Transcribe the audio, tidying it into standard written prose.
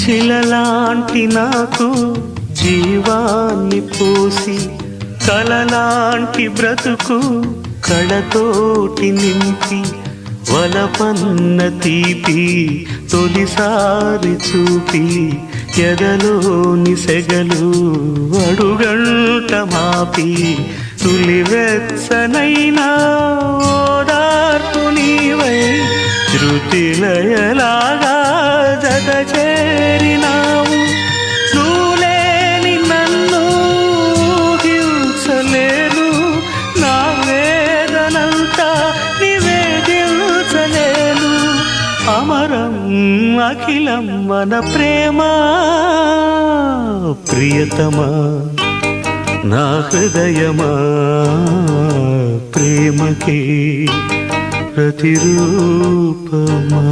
శిలలాంటి నాకు జీవాన్ని పోసి కలలాంటి బ్రతుకు కళతోటి నింపి వలపన్న తీపి తొలిసారి చూపి ఎదలోని సెగలు అడుగంట మాపి తులివెచ్చనైనా ఓదార్పు నీవై శృతిలయలాగా జత చేరినావు నువ్వులేని నన్ను హింసలేను నా వేదనంతా నివేదించలేను అమరం అఖిలం మన ప్రేమ ప్రియతమా నా హృదయమా ప్రేమకి ప్రతిరూపమా